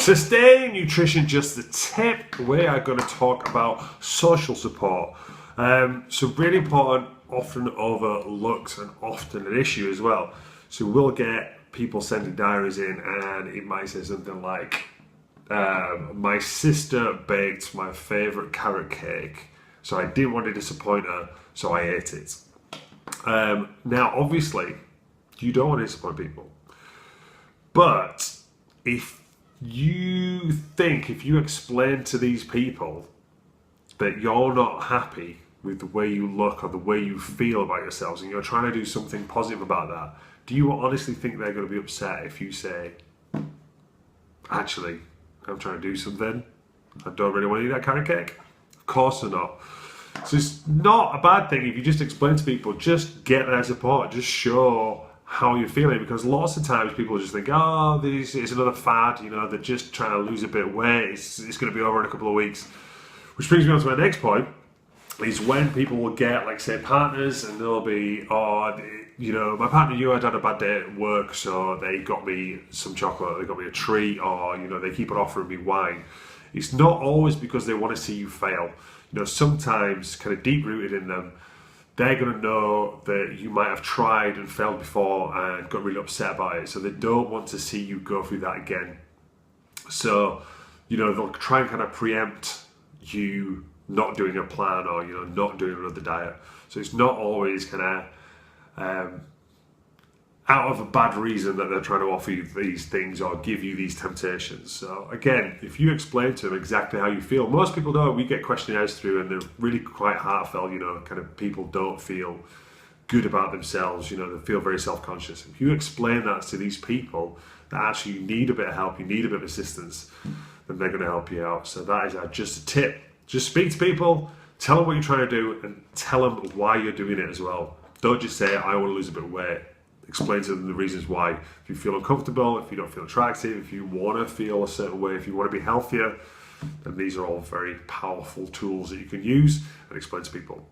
Sustained nutrition, just the tip. We are going to talk about social support. So really important, often overlooked and often an issue as well. So we'll get people sending diaries in and it might say something like, my sister baked my favourite carrot cake, so I didn't want to disappoint her, so I ate it. Now, obviously, you don't want to disappoint people. But if you explain to these people that you're not happy with the way you look or the way you feel about yourselves and you're trying to do something positive about that, do you honestly think they're going to be upset if you say, actually, I'm trying to do something, I don't really want to eat that carrot cake? Of course they're not. So it's not a bad thing if you just explain to people, just get their support, just show how you're feeling, because lots of times people just think, oh, this is another fad, they're just trying to lose a bit of weight, it's going to be over in a couple of weeks. Which brings me on to my next point, is when people will get, like, say, partners, and they'll be, my partner knew I'd had a bad day at work, so they got me some chocolate, they got me a treat, or, they keep on offering me wine. It's not always because they want to see you fail. Sometimes, kind of deep-rooted in them, they're going to know that you might have tried and failed before and got really upset about it, so they don't want to see you go through that again. So, they'll try and kind of preempt you not doing a plan or, not doing another diet. So it's not always kind of out of a bad reason that they're trying to offer you these things or give you these temptations. So again, if you explain to them exactly how you feel, most people don't. We get questionnaires through and they're really quite heartfelt, kind of people don't feel good about themselves, they feel very self-conscious. If you explain that to these people, that actually you need a bit of help, you need a bit of assistance, then they're going to help you out. So that is just a tip. Just speak to people, tell them what you're trying to do, and tell them why you're doing it as well. Don't just say, I want to lose a bit of weight. Explain to them the reasons why. If you feel uncomfortable, if you don't feel attractive, if you want to feel a certain way, if you want to be healthier, then these are all very powerful tools that you can use and explain to people.